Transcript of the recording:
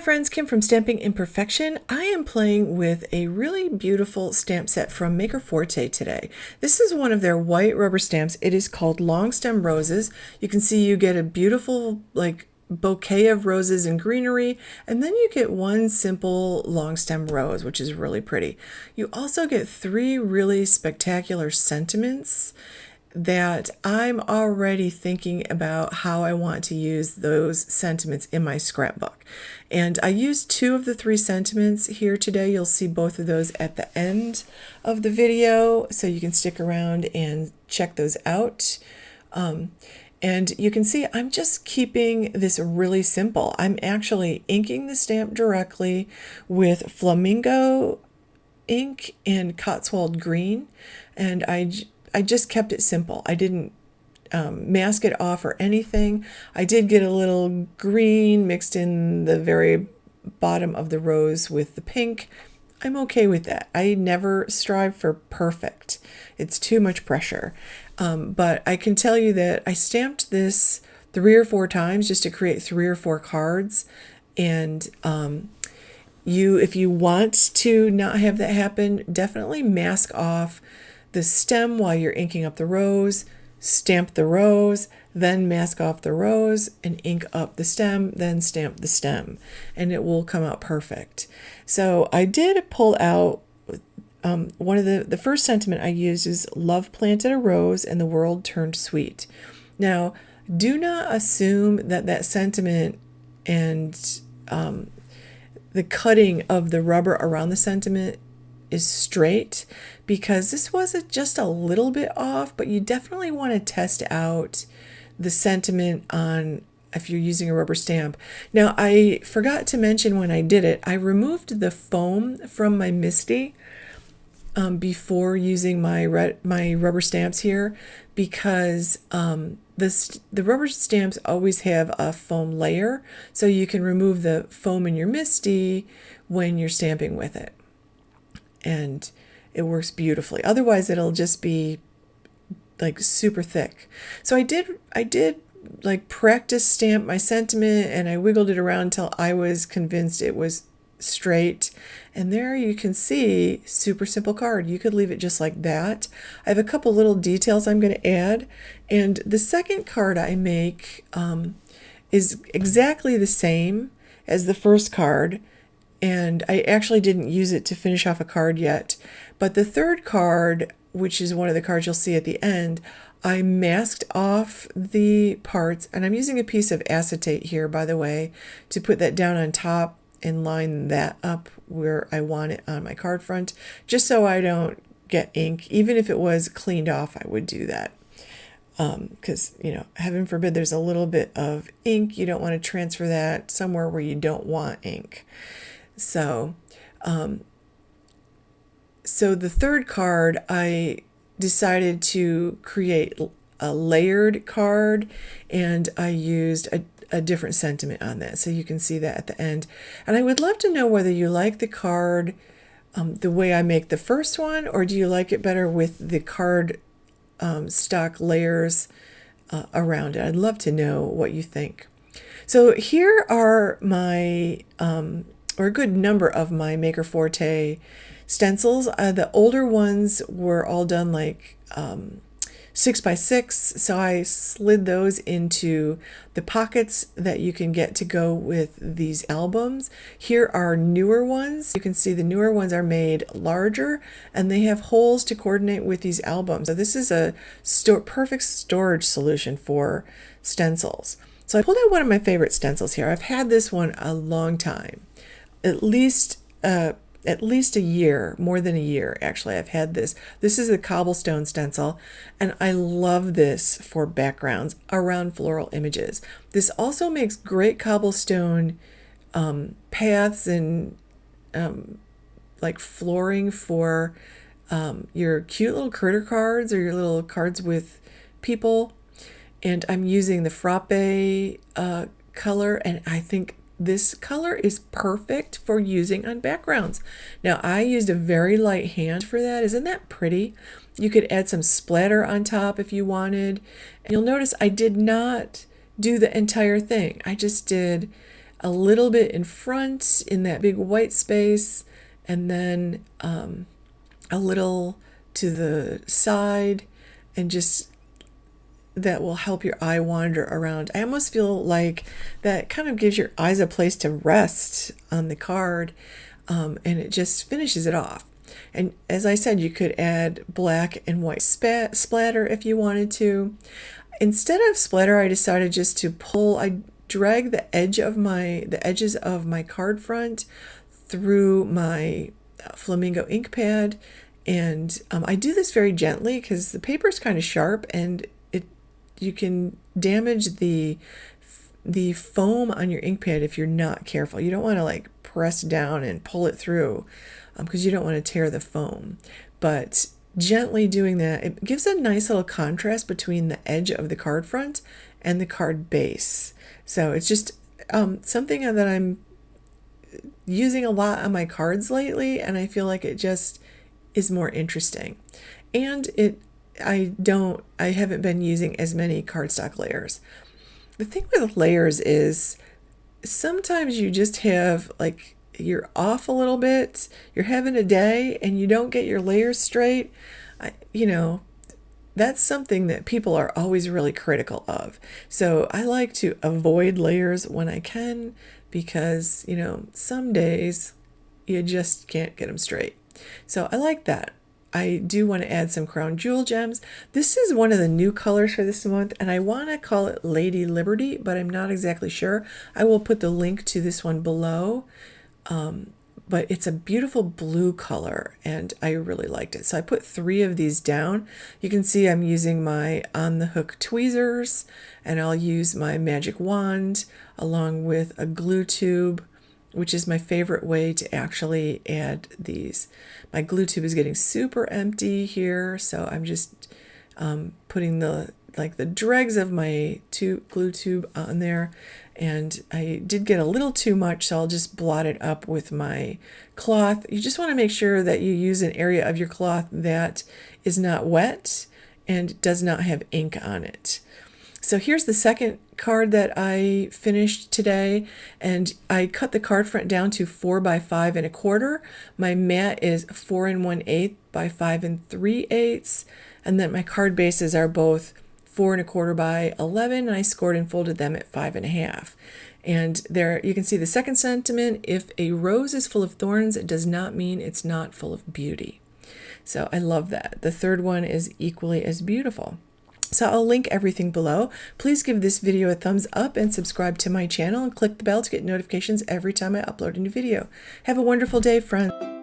Hi friends, Kim from Stamping Imperfection. I am playing with a really beautiful stamp set from Maker Forte today. This is one of their white rubber stamps. It is called Long Stem Roses. You can see you get a beautiful bouquet of roses and greenery, and then you get one simple long stem rose, which is really pretty. You also get three really spectacular sentiments that I'm already thinking about how I want to use those sentiments in my scrapbook. And I used two of the three sentiments here today. You'll see both of those at the end of the video, so you can stick around and check those out. And you can see I'm just keeping this really simple. I'm actually inking the stamp directly with Flamingo ink and Cotswold green, and I just kept it simple. I didn't mask it off or anything. I did get a little green mixed in the very bottom of the rose with the pink. I'm okay with that. I never strive for perfect. It's too much pressure. But I can tell you that I stamped this 3 or 4 times just to create 3 or 4 cards. And if you want to not have that happen, definitely mask off the stem while you're inking up the rose, stamp the rose, then mask off the rose and ink up the stem, then stamp the stem, and it will come out perfect. So I did pull out one of the first sentiment I used is love planted a rose and the world turned sweet. Now, do not assume that sentiment and the cutting of the rubber around the sentiment is straight, because this was just a little bit off, but you definitely want to test out the sentiment on if you're using a rubber stamp. Now, I forgot to mention when I did it, I removed the foam from my MISTI before using my rubber stamps here, because the rubber stamps always have a foam layer, so you can remove the foam in your MISTI when you're stamping with it. And it works beautifully. Otherwise, it'll just be like super thick. So I did like practice stamp my sentiment, and I wiggled it around until I was convinced it was straight. And there you can see, super simple card. You could leave it just like that. I have a couple little details I'm going to add. And the second card I make is exactly the same as the first card. And I actually didn't use it to finish off a card yet. But the third card, which is one of the cards you'll see at the end, I masked off the parts. And I'm using a piece of acetate here, by the way, to put that down on top and line that up where I want it on my card front, just so I don't get ink. Even if it was cleaned off, I would do that. Because, heaven forbid there's a little bit of ink. You don't want to transfer that somewhere where you don't want ink. So the third card, I decided to create a layered card, and I used a different sentiment on that. So you can see that at the end. And I would love to know whether you like the card the way I make the first one, or do you like it better with the card stock layers around it? I'd love to know what you think. So here are my or a good number of my Maker Forte stencils. The older ones were all done like 6x6, so I slid those into the pockets that you can get to go with these albums. Here are newer ones. You can see the newer ones are made larger, and they have holes to coordinate with these albums. So this is a perfect storage solution for stencils. So I pulled out one of my favorite stencils here. I've had this one a long time. At least a year, more than a year, actually, I've had this. This is a Cobblestone stencil, and I love this for backgrounds around floral images. This also makes great cobblestone paths and like flooring for your cute little critter cards or your little cards with people. And I'm using the Frappe color, and I think this color is perfect for using on backgrounds. Now, I used a very light hand for that. Isn't that pretty? You could add some splatter on top if you wanted. And you'll notice I did not do the entire thing. I just did a little bit in front in that big white space, and then a little to the side, and just that will help your eye wander around. I almost feel like that kind of gives your eyes a place to rest on the card, and it just finishes it off. And as I said, you could add black and white splatter if you wanted to. Instead of splatter, I decided just to I drag the edges of my card front through my Flamingo ink pad, and I do this very gently because the paper is kind of sharp, and you can damage the foam on your ink pad if you're not careful. You don't want to like press down and pull it through because you don't want to tear the foam. But gently doing that, it gives a nice little contrast between the edge of the card front and the card base. So it's just something that I'm using a lot on my cards lately, and I feel like it just is more interesting. And I haven't been using as many cardstock layers. The thing with layers is sometimes you just have like, you're off a little bit, you're having a day and you don't get your layers straight. That's something that people are always really critical of. So I like to avoid layers when I can, because, some days you just can't get them straight. So I like that. I do want to add some crown jewel gems. This is one of the new colors for this month, and I want to call it Lady Liberty, but I'm not exactly sure. I will put the link to this one below. But it's a beautiful blue color, and I really liked it. So I put 3 of these down. You can see I'm using my on the hook tweezers, and I'll use my magic wand along with a glue tube, which is my favorite way to actually add these. My glue tube is getting super empty here, so I'm just putting the dregs of my glue tube on there, and I did get a little too much, so I'll just blot it up with my cloth. You just want to make sure that you use an area of your cloth that is not wet and does not have ink on it. So here's the second card that I finished today, and I cut the card front down to 4 by 5 1/4. My mat is 4 1/8 by 5 3/8, and then my card bases are both 4 1/4 by 11, and I scored and folded them at 5 1/2. And there you can see the second sentiment: if a rose is full of thorns, it does not mean it's not full of beauty. So I love that. The third one is equally as beautiful. So I'll link everything below. Please give this video a thumbs up and subscribe to my channel and click the bell to get notifications every time I upload a new video. Have a wonderful day, friends.